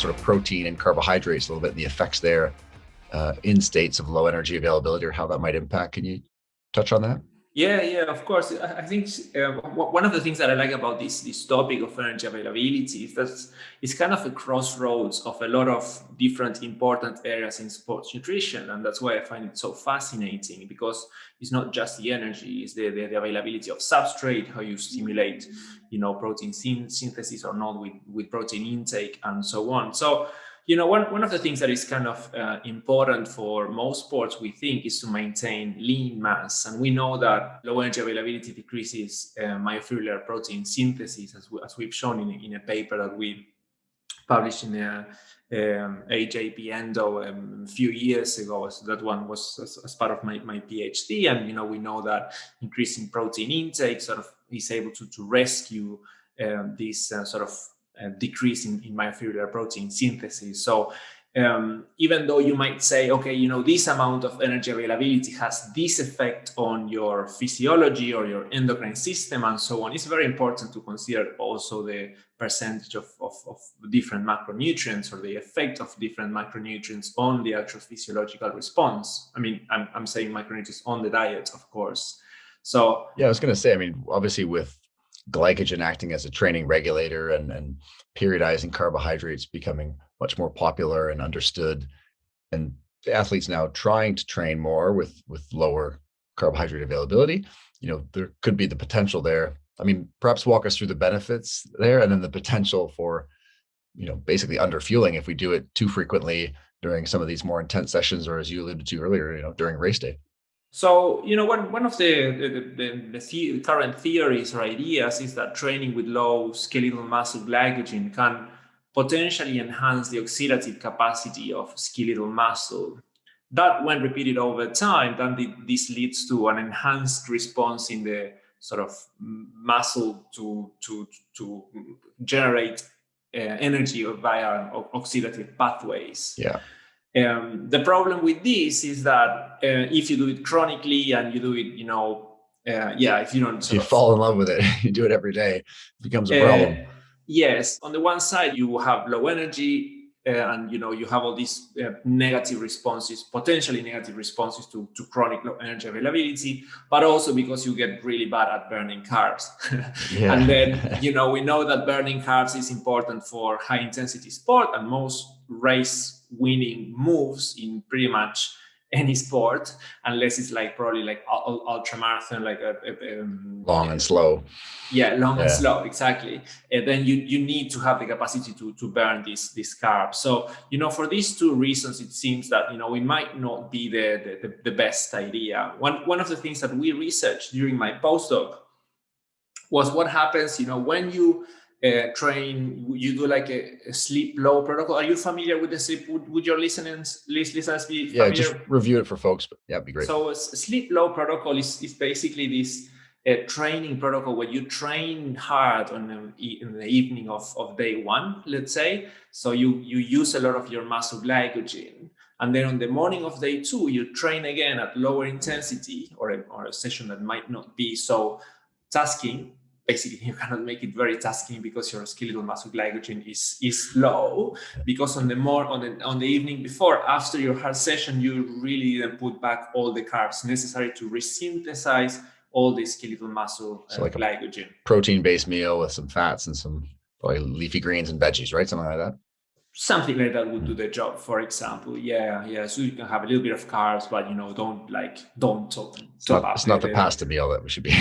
sort of protein and carbohydrates a little bit, and the effects there in states of low energy availability, or how that might impact. Can you touch on that? Yeah, of course. I think one of the things that I like about this topic of energy availability is that it's kind of a crossroads of a lot of different important areas in sports nutrition, and that's why I find it so fascinating, because it's not just the energy; it's the availability of substrate, how you stimulate, protein synthesis or not with protein intake, and so on. So, one of the things that is kind of important for most sports, we think, is to maintain lean mass. And we know that low energy availability decreases myofibrillary protein synthesis, as we've shown in a paper that we published in AJP Endo a few years ago. So that one was as part of my PhD. And, we know that increasing protein intake sort of is able to rescue this sort of decrease in myofibrillary protein synthesis. So even though you might say, okay, this amount of energy availability has this effect on your physiology or your endocrine system and so on, it's very important to consider also the percentage of different macronutrients, or the effect of different macronutrients on the actual physiological response. I mean, I'm saying macronutrients on the diet, of course. So yeah, I was going to say, I mean, obviously with glycogen acting as a training regulator and periodizing carbohydrates becoming much more popular and understood, and the athletes now trying to train more with lower carbohydrate availability, there could be the potential there. I mean, perhaps walk us through the benefits there, and then the potential for, basically underfueling if we do it too frequently during some of these more intense sessions, or as you alluded to earlier, during race day. So, one of the current theories or ideas is that training with low skeletal muscle glycogen can potentially enhance the oxidative capacity of skeletal muscle. That, when repeated over time, then this leads to an enhanced response in the sort of muscle to generate energy via oxidative pathways. Yeah. The problem with this is that if you do it chronically and you do it, if you don't fall in love with it, you do it every day, it becomes a problem. Yes, on the one side you have low energy, and you have all these negative responses, potentially negative responses to chronic low energy availability, but also because you get really bad at burning carbs. Yeah. And then we know that burning carbs is important for high intensity sport, and most race winning moves in pretty much any sport, unless it's probably ultra marathon, long and slow. Yeah, and slow, exactly. And then you need to have the capacity to burn these carbs. So, for these two reasons, it seems that, it might not be the best idea. One of the things that we researched during my postdoc was what happens, when you train, you do a sleep low protocol. Are you familiar with the sleep? Would your listeners be familiar? Yeah, just review it for folks, but yeah, it'd be great. So a sleep low protocol is basically this training protocol where you train hard in the evening of day one, let's say. So you use a lot of your muscle glycogen. And then on the morning of day two, you train again at lower intensity, or a session that might not be so tasking. Basically, you cannot make it very tasking because your skeletal muscle glycogen is low. Because on the evening before, after your hard session, you really then put back all the carbs necessary to resynthesize all the skeletal muscle glycogen. Protein-based meal with some fats and some probably leafy greens and veggies, right? Something like that. Something like that would do the job, for example. Yeah. So you can have a little bit of carbs, but don't It's not the pasta meal that we should be.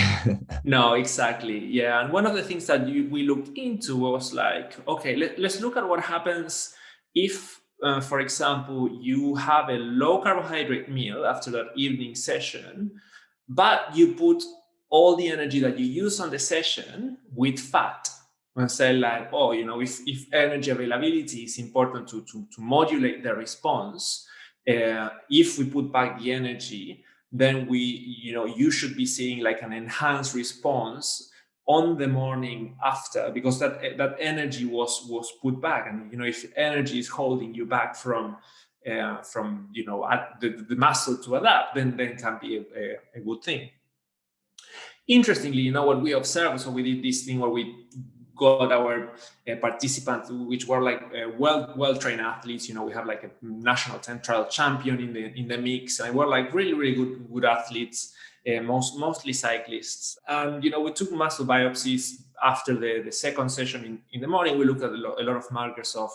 No, exactly. Yeah, and one of the things that we looked into was okay, let's look at what happens if, for example, you have a low carbohydrate meal after that evening session, but you put all the energy that you use on the session with fat. And say if energy availability is important to modulate the response, if we put back the energy, then you should be seeing an enhanced response on the morning after, because that energy was put back. And if energy is holding you back from the muscle to adapt, then can be a good thing. Interestingly, what we observed, so we did this thing where we got our participants, which were like well trained athletes. We have like a national time trial champion in the mix, and we're like really good athletes, mostly cyclists. And we took muscle biopsies after the second session in the morning. We looked at a lot of markers of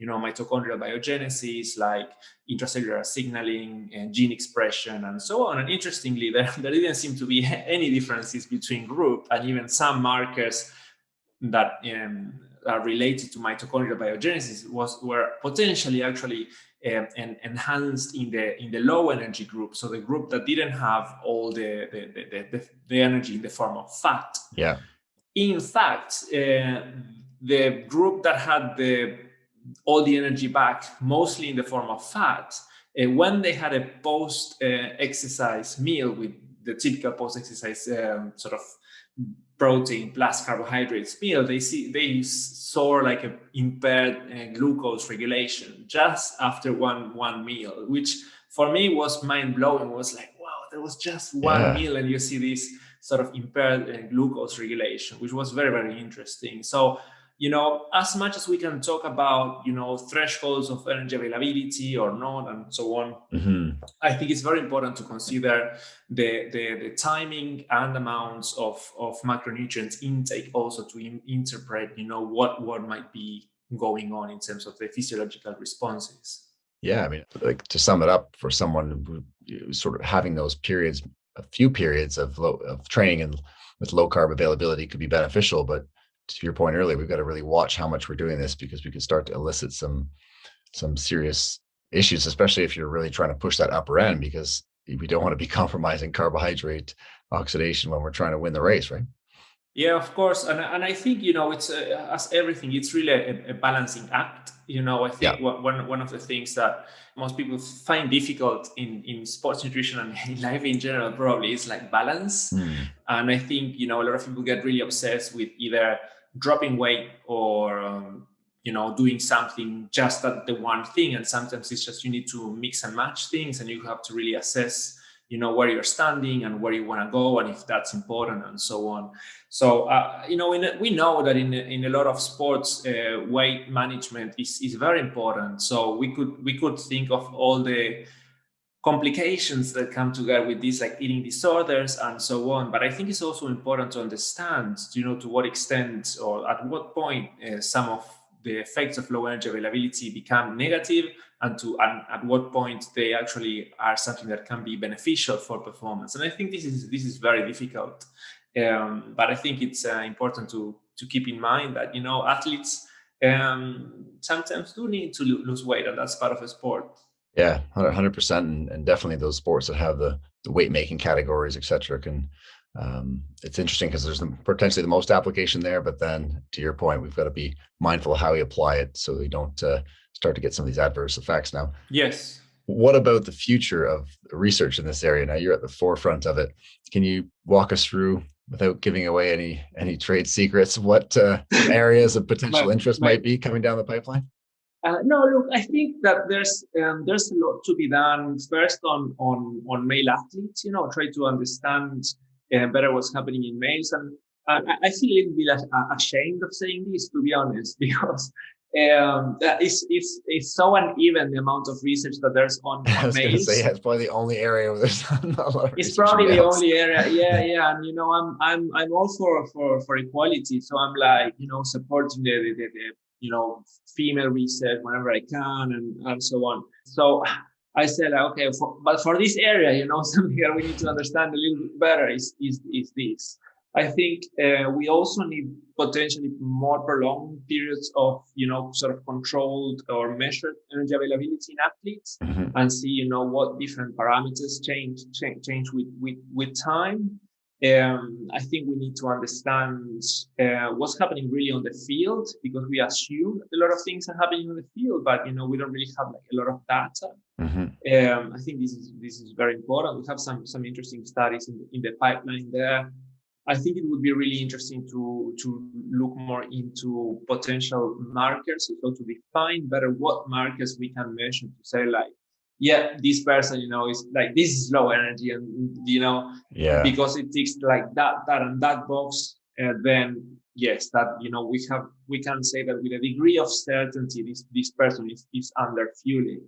mitochondrial biogenesis, like intracellular signaling and gene expression and so on. And interestingly, there didn't seem to be any differences between group, and even some markers that are related to mitochondrial biogenesis were potentially actually enhanced in the low energy group, so the group that didn't have all the energy in the form of fat. Yeah. In fact, the group that had all the energy back, mostly in the form of fat, when they had a post-exercise meal with the typical post-exercise sort of protein plus carbohydrates meal, they saw like an impaired glucose regulation just after one meal, which for me was mind-blowing. It was like, wow, there was just one meal and you see this sort of impaired glucose regulation, which was very interesting. So as much as we can talk about, thresholds of energy availability or not, and so on, I think it's very important to consider the timing and amounts of macronutrients intake, also to interpret, what might be going on in terms of the physiological responses. Yeah, I mean, like, to sum it up for someone who sort of having those periods, a few periods of training and with low carb availability could be beneficial, but to your point earlier, we've got to really watch how much we're doing this, because we could start to elicit some serious issues, especially if you're really trying to push that upper end, because we don't want to be compromising carbohydrate oxidation when we're trying to win the race, right? Yeah, of course. And I think, it's as everything, it's really a balancing act. I think one of the things that most people find difficult in sports nutrition and in life in general probably is like balance. And I think, a lot of people get really obsessed with either dropping weight or, doing something just at the one thing. And sometimes it's just you need to mix and match things, and you have to really assess where you're standing and where you want to go, and if that's important, and so on. So, we know that in a lot of sports, weight management is very important. So we could think of all the complications that come together with this, like eating disorders and so on. But I think it's also important to understand, to what extent or at what point some of the effects of low energy availability become negative, and at what point they actually are something that can be beneficial for performance. And I think this is very difficult, but I think it's important to keep in mind that athletes sometimes do need to lose weight, and that's part of a sport. Yeah, 100%, and definitely those sports that have the weight making categories, etc., can. It's interesting because there's potentially the most application there, but then to your point, we've got to be mindful of how we apply it so we don't start to get some of these adverse effects. Now, yes. What about the future of research in this area? Now you're at the forefront of it. Can you walk us through, without giving away any trade secrets, what areas of potential interest might be coming down the pipeline? No, look, I think that there's a lot to be done. First, on male athletes, try to understand better what's happening in males. And I feel a little bit ashamed of saying this, to be honest, because it's so uneven, the amount of research that there's on I was males. Say, it's probably the only area where there's not a lot of it's probably the males. only area. Yeah. And I'm all for equality, so I'm like supporting the female research whenever I can, and so on. So I said, okay, but for this area, something that we need to understand a little bit better is this. I think we also need potentially more prolonged periods of, sort of controlled or measured energy availability in athletes, and see, what different parameters change with time. I think we need to understand what's happening really on the field, because we assume a lot of things are happening on the field, but we don't really have like a lot of data. I think this is very important. We have some interesting studies in the pipeline there. I think it would be really interesting to look more into potential markers, so to define better what markers we can measure to say, like, yeah, this person, is like, this is low energy, and because it ticks like that and that box, then yes, that we can say that with a degree of certainty this person is under fueling.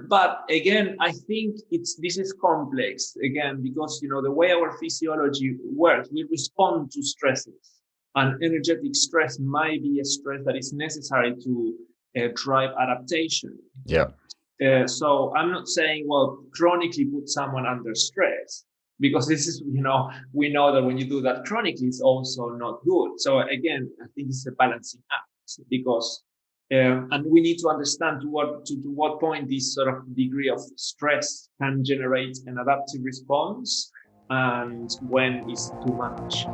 But again, I think this is complex again, because the way our physiology works, we respond to stresses, and energetic stress might be a stress that is necessary to drive adaptation. Yeah. So I'm not saying, well, chronically put someone under stress, because this is, we know that when you do that chronically, it's also not good. So again, I think it's a balancing act, because and we need to understand to what point this sort of degree of stress can generate an adaptive response, and when is too much.